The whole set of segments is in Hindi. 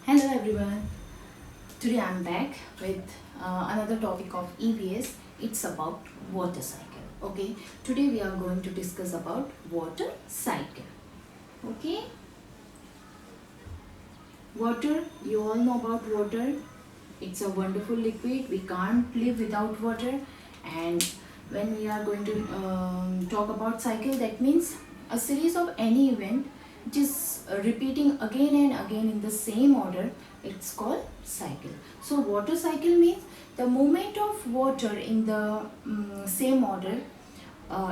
Hello everyone. Today I'm back with another topic of EVS. It's about water cycle. Okay. Today we are going to discuss about water cycle. Okay. Water. You all know about water. It's a wonderful liquid. We can't live without water. And when we are going to talk about cycle, that means a series of any event which is repeating again and again in the same order. It's called cycle. So water cycle means the movement of water in the same order.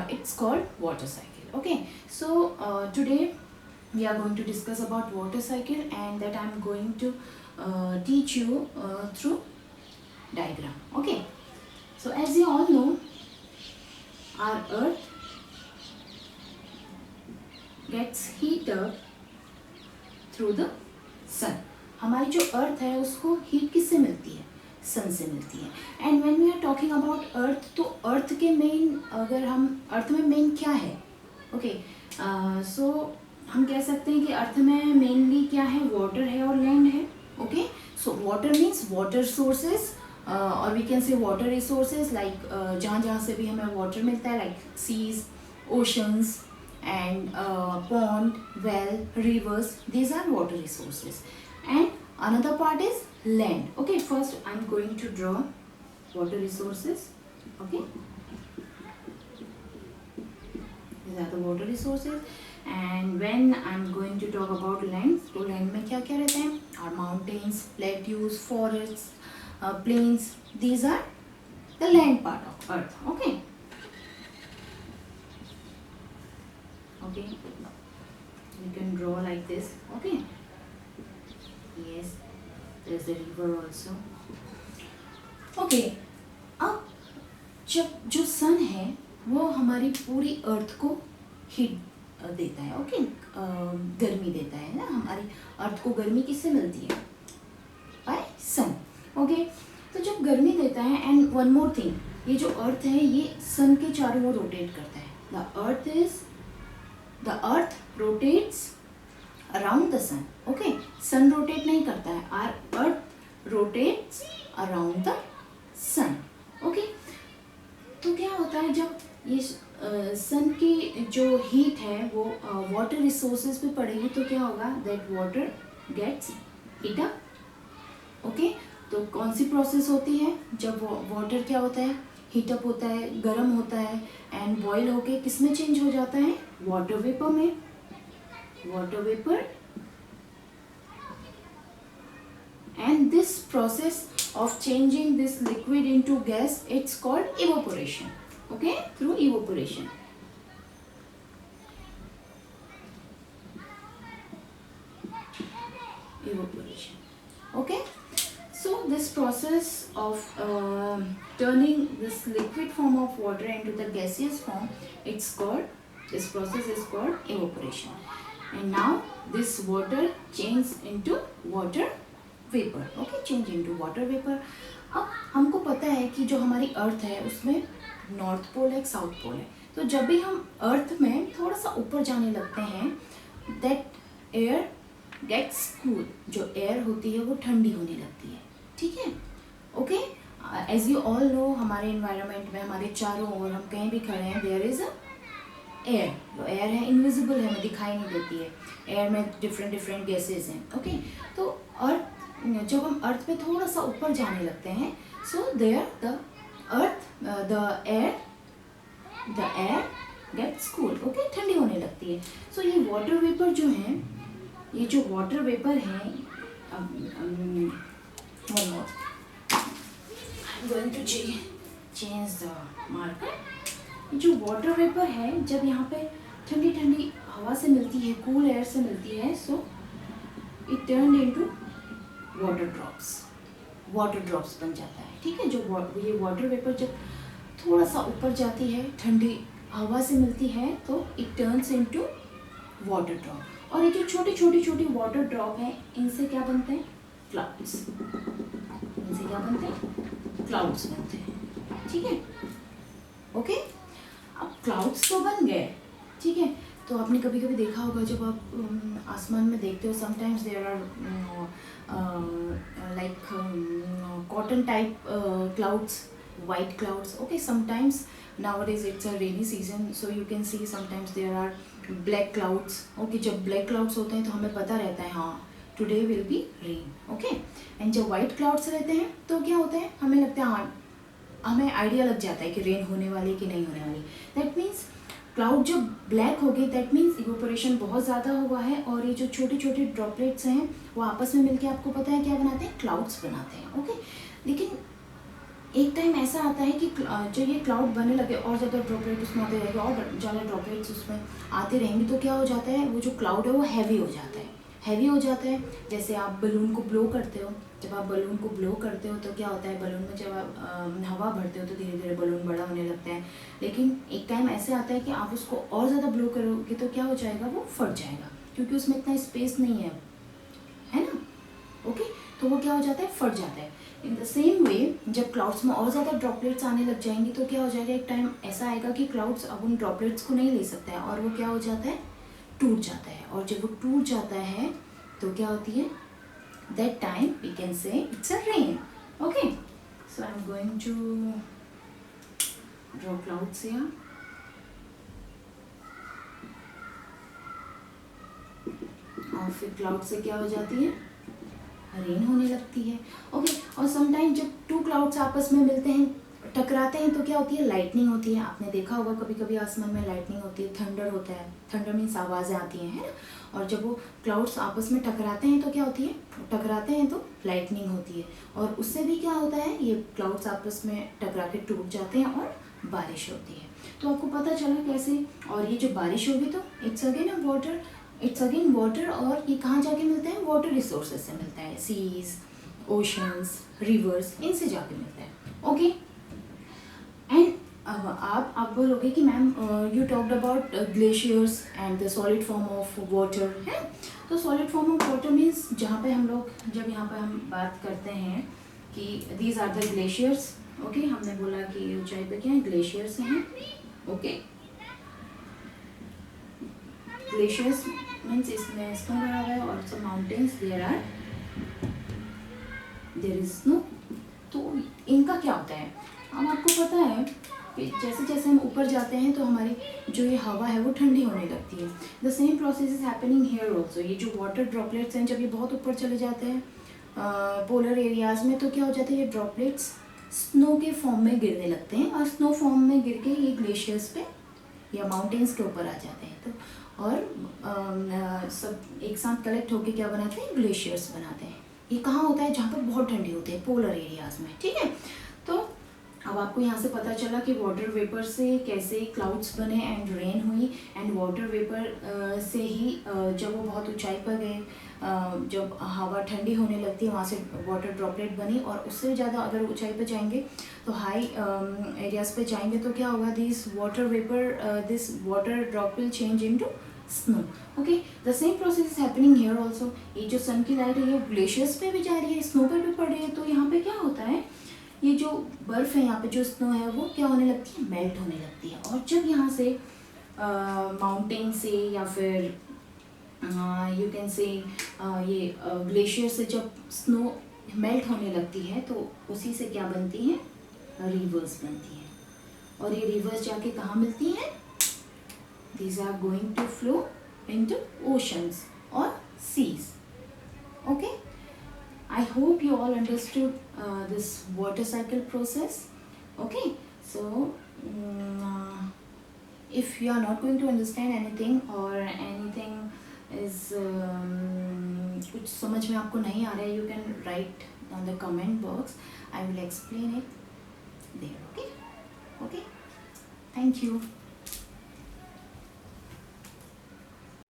It's called water cycle. Okay. So today we are going to discuss about water cycle, and that I'm going to teach you through diagram. Okay. So as you all know, our earth gets heat up through the sun. हमारी जो अर्थ है उसको हीट किससे मिलती है? सन से मिलती है. And when we are talking about earth, तो अर्थ के मेन, अगर हम अर्थ में मेन क्या है? ओके, सो हम कह सकते हैं कि अर्थ में मेनली क्या है? वाटर है और लैंड है. Okay, so water means water sources, और we can say water resources like जहाँ जहाँ से भी हमें वाटर मिलता है, like seas, oceans and pond, well, rivers. These are water resources. And another part is land. Okay, first I'm going to draw water resources. Okay, these are the water resources. And when I'm going to talk about land, तो land में क्या क्या रहता है? Our mountains, plateaus, forests, plains. These are the land part of earth. Okay. Okay, you can draw like this. Okay, yes, there's the river also. Okay, अब जब जो सन है वो हमारी पूरी अर्थ को हीट देता है. ओके, गर्मी देता है ना. हमारी अर्थ को गर्मी किससे मिलती है? बाय सन. ओके, तो जब गर्मी देता है, एंड वन मोर थिंग, ये जो अर्थ है ये सन के चारों ओर रोटेट करता है. The earth rotates around the sun. Okay, sun rotate नहीं करता है. Our earth rotates around the sun. Okay, तो क्या होता है जब ये सन की जो हीट है वो वाटर रिसोर्सेज पे पड़ेगी, तो क्या होगा? That water gets heat up. Okay, तो कौन सी प्रोसेस होती है जब वाटर क्या होता है? हीटअप होता है, गर्म होता है, एंड बॉयल होके किस में चेंज हो जाता है? वाटर वेपर में. Water vapour. And this process of changing this liquid into gas, it's called evaporation. Okay, through evaporation. Evaporation. Okay, so this process of turning this liquid form of water into the gaseous form, this process is called evaporation. And now this water changes into water vapor. Okay, change into water vapor. अब हमको पता है कि जो हमारी अर्थ है उसमें नॉर्थ पोल है, साउथ पोल है. तो जब भी हम अर्थ में थोड़ा सा ऊपर जाने लगते हैं, दैट एयर गेट्स कूल. जो एयर होती है वो ठंडी होने लगती है. ठीक है. Okay, as you all know, हमारे इन्वायरमेंट में हमारे चारों ओर हम कहीं भी खड़े हैं, देयर इज एयर. जो एयर है इनविजिबल है, हमें दिखाई नहीं देती है. एयर में डिफरेंट डिफरेंट गैसेज हैं. ओके, तो अर्थ, जब हम अर्थ पे थोड़ा सा ऊपर जाने लगते हैं, so there the air gets cool. Okay, ठंडी होने लगती है. सो ये वाटर वेपर जो है, ये जो वाटर वेपर है, one more. I'm going to change the marker. जो वाटर वेपर है, जब यहाँ पे ठंडी ठंडी हवा से मिलती है, कूल एयर से मिलती है, so it turn into water drops. Water drops बन जाता है. ठीक है, जो ये वाटर वेपर जब थोड़ा सा ऊपर जाती है, ठंडी हवा से मिलती है, तो it turns into water drop. और ये जो छोटी छोटी छोटी वाटर ड्रॉप है, इनसे क्या बनते हैं? क्लाउड्स. इनसे क्या बनते हैं? क्लाउड्स बनते हैं. ठीक है. ओके, अब क्लाउड्स तो बन गए. ठीक है, तो आपने कभी कभी देखा होगा जब आप आसमान में देखते हो, sometimes there are like cotton type clouds, white clouds. Okay, sometimes nowadays it's a rainy season, so you can see sometimes there are black clouds. Okay, जब black clouds होते हैं तो हमें पता रहता है हाँ today will be rain. Okay, and जब white clouds रहते हैं तो क्या होता है, हमें लगता है हाँ, हमें आइडिया लग जाता है कि रेन होने वाली कि नहीं होने वाली. दैट मीन्स क्लाउड जब ब्लैक हो गए, दैट मीन्स इवोपरेशन बहुत ज़्यादा हुआ है, और ये जो छोटे छोटे ड्रॉपलेट्स हैं वो आपस में मिलके आपको पता है क्या बनाते हैं, क्लाउड्स बनाते हैं. ओके, लेकिन एक टाइम ऐसा आता है कि जो ये क्लाउड बनने लगे और ज़्यादा ड्रॉपलेट उसमें आते रहेंगे और ज़्यादा ड्रॉपलेट्स उसमें आते रहेंगे, तो क्या हो जाता है, वो जो क्लाउड है वो हैवी हो जाता है. हैवी हो जाता है, जैसे आप बलून को ब्लो करते हो. जब आप बलून को ब्लो करते हो तो क्या होता है, बलून में जब आप हवा भरते हो तो धीरे धीरे बलून बड़ा होने लगता है. लेकिन एक टाइम ऐसे आता है कि आप उसको और ज़्यादा ब्लो करोगे तो क्या हो जाएगा, वो फट जाएगा, क्योंकि उसमें इतना स्पेस नहीं है ना. ओके, तो वो क्या हो जाता है, फट जाता है. इन द सेम वे जब क्लाउड्स में और ज़्यादा ड्रॉपलेट्स आने लग जाएंगी तो क्या हो जाएगा, एक टाइम ऐसा आएगा कि क्लाउड्स अब उन ड्रॉपलेट्स को नहीं ले सकता है और वो क्या हो जाता है, टूट जाता है. और जब वो टूट जाता है तो क्या होती है, that time we can say it's a rain. Okay, so I am going to draw clouds here. और फिर क्लाउड से क्या हो जाती है, रेन होने लगती है. ओके, और समटाइम जब टू क्लाउड्स आपस में मिलते हैं, टकराते हैं, तो क्या होती है, लाइटनिंग होती है. आपने देखा होगा कभी कभी आसमान में लाइटनिंग होती है, थंडर होता है. थंडर मीन्स आवाज़ें आती हैं, है ना. और जब वो क्लाउड्स आपस में टकराते हैं तो क्या होती है, टकराते हैं तो लाइटनिंग होती है. और उससे भी क्या होता है, ये क्लाउड्स आपस में टकरा के टूट जाते हैं और बारिश होती है. तो आपको पता चला कैसे. और ये जो बारिश होगी तो इट्स अगेन वाटर. और ये कहाँ जाके मिलते हैं, वाटर रिसोर्सेज से मिलता है, सीज, ओशंस, रिवर्स, इनसे जाके मिलता है. ओके, एंड आप बोलोगे कि ma'am you talked about glaciers and the solid form of water, है. तो solid form of water means जहाँ पे हम लोग, जब यहाँ पे हम बात करते हैं कि these are the glaciers. Okay, हमने बोला कि ऊंचाई पे क्या है, ग्लेशियर्स हैं. ओके, ग्लेशियर्स मीन्स इसमें स्नो भरा हुआ है और सब माउंटेन्स देयर इज स्नो. तो इनका क्या होता है, अब आपको पता है कि जैसे जैसे हम ऊपर जाते हैं तो हमारी जो ये हवा है वो ठंडी होने लगती है. The same process is happening here also. ये जो वाटर ड्रॉपलेट्स हैं जब ये बहुत ऊपर चले जाते हैं पोलर एरियाज में, तो क्या हो जाता है, ये ड्रॉपलेट्स स्नो के फॉर्म में गिरने लगते हैं, और स्नो फॉर्म में गिर के ये ग्लेशियर्स पे या माउंटेन्स के ऊपर आ जाते हैं. तो और सब एक साथ कलेक्ट होके क्या बनाते हैं, ग्लेशियर्स बनाते हैं. ये कहाँ होता है, जहाँ पर बहुत ठंडी होती है, पोलर एरियाज में. ठीक है, तो अब आपको यहाँ से पता चला कि वाटर वेपर से कैसे क्लाउड्स बने एंड रेन हुई. एंड वाटर वेपर से ही जब वो बहुत ऊंचाई पर गए, जब हवा ठंडी होने लगती है वहाँ से वाटर ड्रॉपलेट बनी. और उससे ज़्यादा अगर ऊंचाई पर जाएंगे तो हाई एरियाज पे जाएंगे तो क्या होगा, this water drop will change into snow. Okay, the same process is happening here also. ये जो सन की लाइट है ये ग्लेशियर्स पे भी जा रही है, स्नो पे भी पड़ रही है. तो यहाँ पे क्या होता है, ये जो बर्फ़ है, यहाँ पे जो स्नो है वो क्या होने लगती है, मेल्ट होने लगती है. और जब यहाँ से माउंटेन से या फिर यू कैन से ये ग्लेशियर से जब स्नो मेल्ट होने लगती है तो उसी से क्या बनती है, रिवर्स बनती है. और ये रिवर्स जाके कहाँ मिलती हैं, these are going to flow into oceans or seas. Okay, I hope you all understood this water cycle process. Okay, so if you are not going to understand anything or anything is कुछ समझ में आपको नहीं आ रहा है, you can write on the comment box. I will explain it there. Okay, thank you.